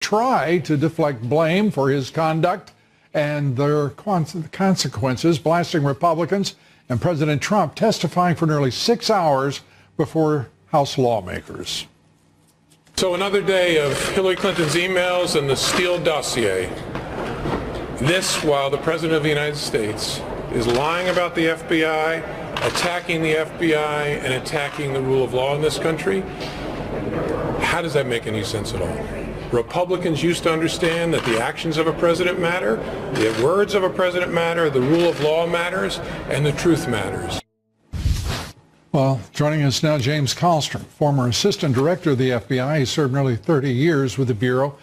try to deflect blame for his conduct and their consequences, blasting Republicans and President Trump testifying for nearly 6 hours before House lawmakers. So another day of Hillary Clinton's emails and the Steele dossier. This while the President of the United States is lying about the FBI, attacking the FBI, and attacking the rule of law in this country. How does that make any sense at all? Republicans used to understand that the actions of a president matter, the words of a president matter, the rule of law matters, and the truth matters. Well, joining us now, James Kallstrom, former assistant director of the FBI. He served nearly 30 years with the Bureau.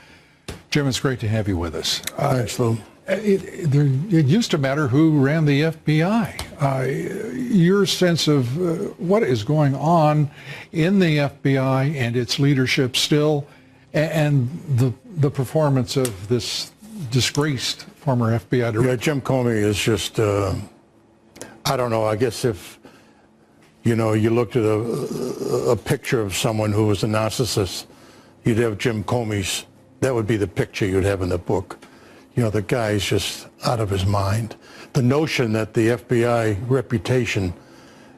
Jim, it's great to have you with us. Thanks, Lou. It used to matter who ran the FBI. Your sense of what is going on in the FBI and its leadership still, and the performance of this disgraced former FBI director. Yeah, Jim Comey is just, I don't know, I guess if, you looked at a picture of someone who was a narcissist, you'd have Jim Comey's, that would be the picture you'd have in the book. The guy is just out of his mind. The notion that the FBI reputation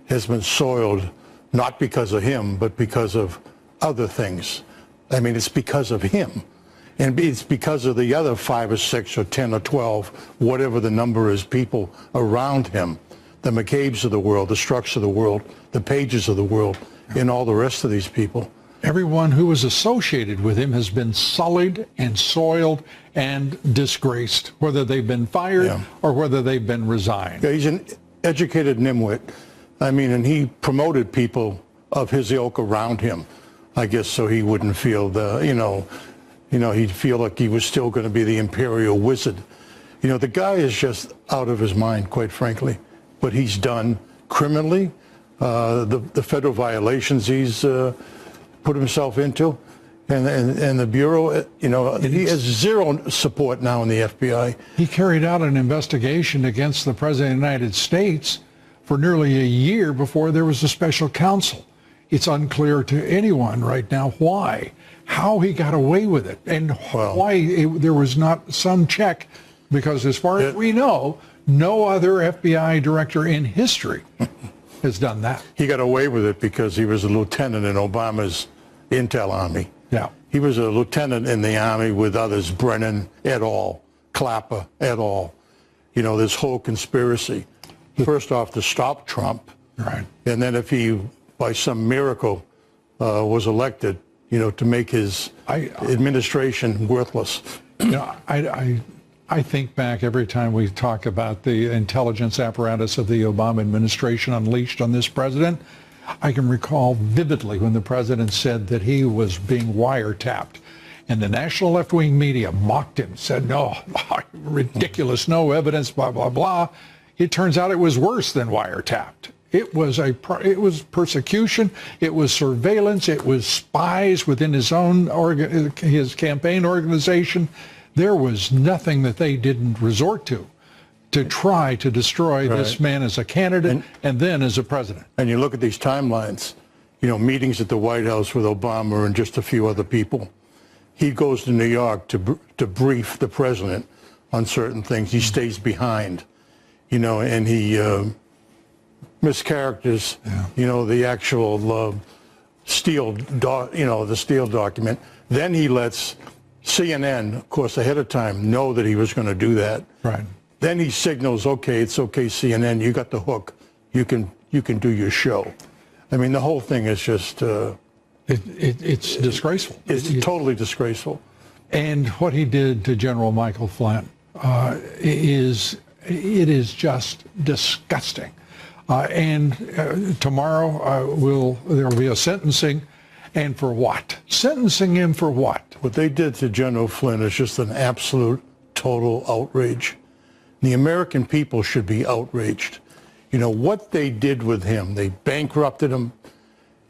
has been soiled, not because of him, but because of other things. I mean, it's because of him. And it's because of the other 5 or 6 or 10 or 12, whatever the number is, people around him. The McCabe's of the world, the Strzok's of the world, the Pages of the world, and all the rest of these people. Everyone who was associated with him has been sullied and soiled and disgraced, whether they've been fired or whether they've been resigned. Yeah, he's an educated nimwit. I mean, and he promoted people of his ilk around him, I guess, so he wouldn't feel he'd feel like he was still going to be the imperial wizard. The guy is just out of his mind, quite frankly. What he's done criminally, the federal violations he's put himself into, and the Bureau, he has zero support now in the FBI. He carried out an investigation against the President of the United States for nearly a year before there was a special counsel. It's unclear to anyone right now how he got away with it, and why there was not some check, because as far as we know, no other FBI director in history has done that. He got away with it because he was a lieutenant in Obama's intel army. Yeah. He was a lieutenant in the army with others, Brennan et al., Clapper et al. This whole conspiracy, first off to stop Trump, right, and then if he, by some miracle, was elected, to make his administration worthless. I think back every time we talk about the intelligence apparatus of the Obama administration unleashed on this president. I can recall vividly when the president said that he was being wiretapped, and the national left-wing media mocked him, said, no, ridiculous, no evidence, blah, blah, blah. It turns out it was worse than wiretapped. It was persecution, it was surveillance, it was spies within his own his campaign organization. There was nothing that they didn't resort to try to destroy this man as a candidate and then as a president. And you look at these timelines, meetings at the White House with Obama and just a few other people. He goes to New York to brief the president on certain things. He stays behind, and he mischaracters, the actual Steele document. Then he lets CNN, of course, ahead of time, know that he was going to do that. Right. Then he signals, okay, it's okay, CNN, you got the hook. You can do your show. I mean, the whole thing is just... it's disgraceful. It's totally disgraceful. And what he did to General Michael Flynn is just disgusting. Tomorrow there will be a sentencing. And for what? Sentencing him for what? What they did to General Flynn is just an absolute, total outrage. The American people should be outraged. What they did with him, they bankrupted him.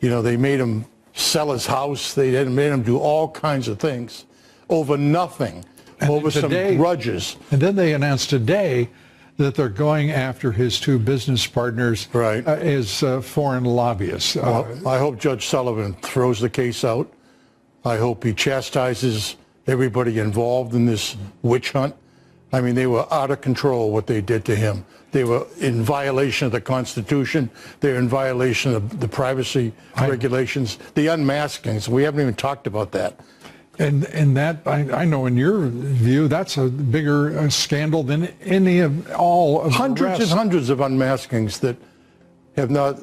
They made him sell his house. They made him do all kinds of things over nothing, over some grudges. And then they announced today that they're going after his 2 business partners as foreign lobbyists. Well, I hope Judge Sullivan throws the case out. I hope he chastises everybody involved in this witch hunt. I mean, they were out of control what they did to him. They were in violation of the Constitution. They're in violation of the privacy regulations. The unmaskings, we haven't even talked about that. And that, I know in your view, that's a bigger scandal than any of all of Hundreds and hundreds of unmaskings that have not,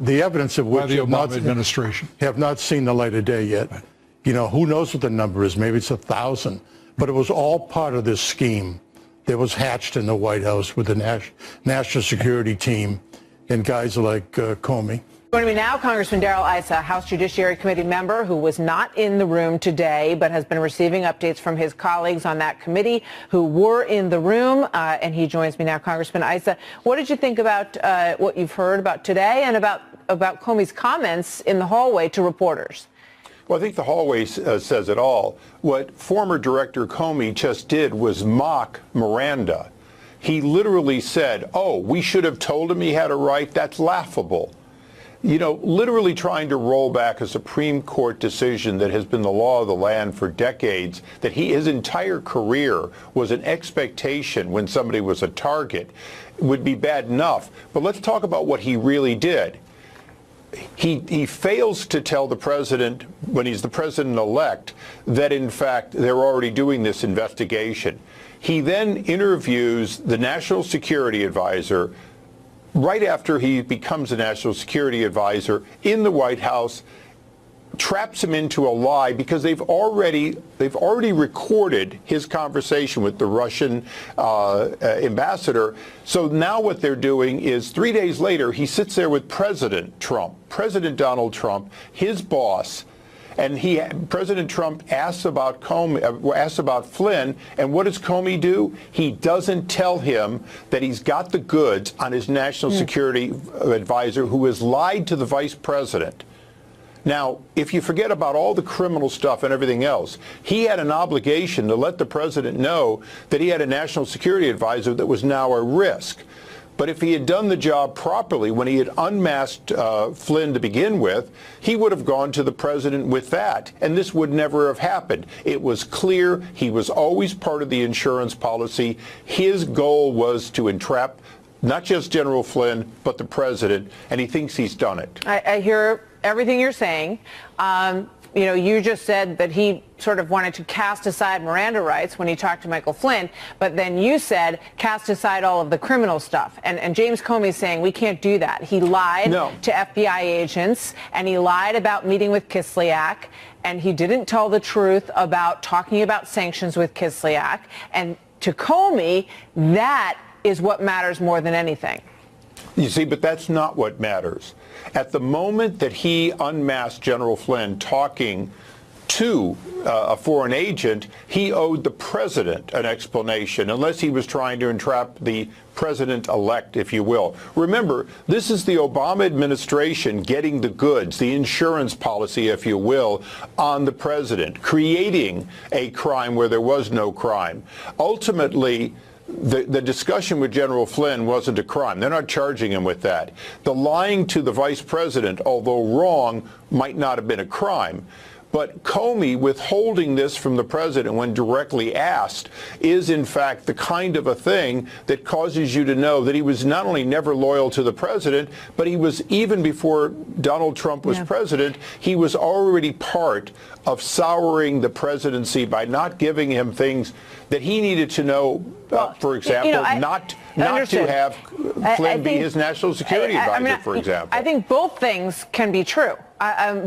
the evidence of which by the Obama administration have not seen the light of day yet. You know, who knows what the number is? Maybe it's 1,000. But it was all part of this scheme that was hatched in the White House with the national security team and guys like Comey. Joining me now, Congressman Darrell Issa, House Judiciary Committee member who was not in the room today but has been receiving updates from his colleagues on that committee who were in the room, and he joins me now. Congressman Issa, what did you think about what you've heard about today and about Comey's comments in the hallway to reporters? Well, I think the hallway says it all. What former Director Comey just did was mock Miranda. He literally said, oh, we should have told him he had a right. That's laughable. You know, literally trying to roll back a Supreme Court decision that has been the law of the land for decades, that his entire career was an expectation when somebody was a target, would be bad enough. But let's talk about what he really did. He fails to tell the president, when he's the president-elect, that in fact they're already doing this investigation. He then interviews the national security advisor right after he becomes a national security advisor in the White House, traps him into a lie because they've already recorded his conversation with the Russian ambassador. So now what they're doing is 3 days later, he sits there with President Donald Trump, his boss, and President Trump asks about Flynn, and what does Comey do? He doesn't tell him that he's got the goods on his national security advisor who has lied to the vice president. Now, if you forget about all the criminal stuff and everything else, he had an obligation to let the president know that he had a national security advisor that was now a risk. But if he had done the job properly when he had unmasked Flynn to begin with, he would have gone to the president with that, and this would never have happened. It was clear he was always part of the insurance policy. His goal was to entrap not just General Flynn, but the president, and he thinks he's done it. I hear everything you're saying. You know, you just said that he sort of wanted to cast aside Miranda rights when he talked to Michael Flynn, but then you said cast aside all of the criminal stuff. And James Comey's saying we can't do that. He lied to FBI agents, and he lied about meeting with Kislyak, and he didn't tell the truth about talking about sanctions with Kislyak. And to Comey, that is what matters more than anything. You see, but that's not what matters. At the moment that he unmasked General Flynn talking to a foreign agent, he owed the president an explanation, unless he was trying to entrap the president-elect, if you will. Remember, this is the Obama administration getting the goods, the insurance policy, if you will, on the president, creating a crime where there was no crime. Ultimately, the discussion with General Flynn wasn't a crime. They're not charging him with that. The lying to the vice president, although wrong, might not have been a crime. But Comey withholding this from the president when directly asked is, in fact, the kind of a thing that causes you to know that he was not only never loyal to the president, but he was, even before Donald Trump was president, he was already part of souring the presidency by not giving him things that he needed to know, for example, not to have Flynn be his national security advisor, for example. I think both things can be true.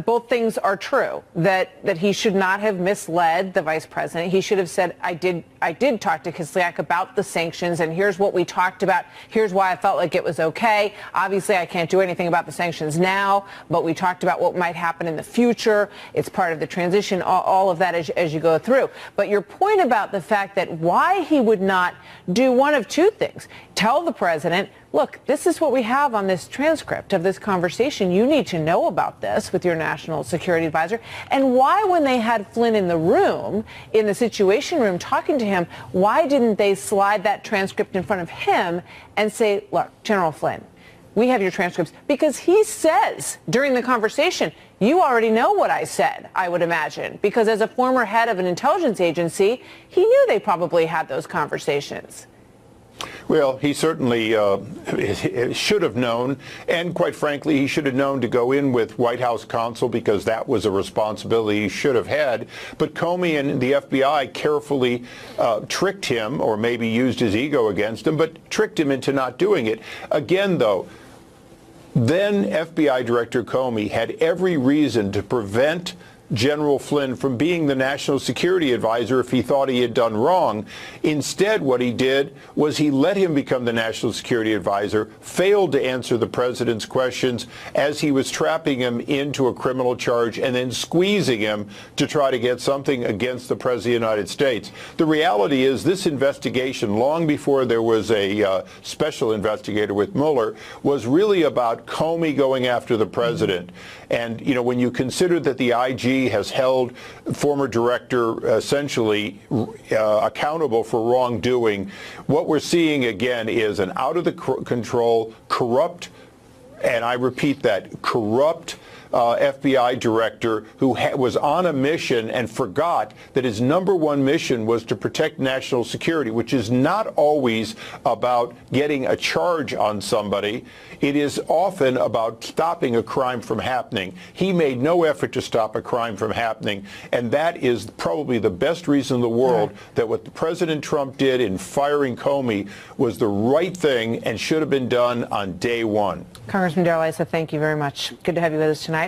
Both things are true, that he should not have misled the vice president. He should have said, I did talk to Kislyak about the sanctions, and here's what we talked about. Here's why I felt like it was okay. Obviously, I can't do anything about the sanctions now, but we talked about what might happen in the future. It's part of the transition, all of that as you go through. But your point about the fact that why he would not do one of two things: tell the president, look, this is what we have on this transcript of this conversation. You need to know about this with your national security advisor. And why, when they had Flynn in the room, in the Situation Room, talking to him, why didn't they slide that transcript in front of him and say, look, General Flynn, We have your transcripts because he says during the conversation, you already know what I said, I would imagine, because as a former head of an intelligence agency, he knew they probably had those conversations. Well, he certainly should have known, and quite frankly, he should have known to go in with White House counsel because that was a responsibility he should have had. But Comey and the FBI carefully tricked him, or maybe used his ego against him, but tricked him into not doing it. Again, though, then FBI Director Comey had every reason to prevent General Flynn from being the national security advisor if he thought he had done wrong. Instead, what he did was he let him become the national security advisor, failed to answer the president's questions as he was trapping him into a criminal charge and then squeezing him to try to get something against the president of the United States. The reality is this investigation, long before there was a special investigator with Mueller, was really about Comey going after the president. And, you know, when you consider that the IG has held former director essentially accountable for wrongdoing, what we're seeing again is an out-of-the-control, corrupt, and I repeat that, corrupt FBI director who was on a mission and forgot that his #1 mission was to protect national security, which is not always about getting a charge on somebody. It is often about stopping a crime from happening. He made no effort to stop a crime from happening, and that is probably the best reason in the world that what President Trump did in firing Comey was the right thing and should have been done on day one. Congressman Darrell Issa, thank you very much. Good to have you with us tonight.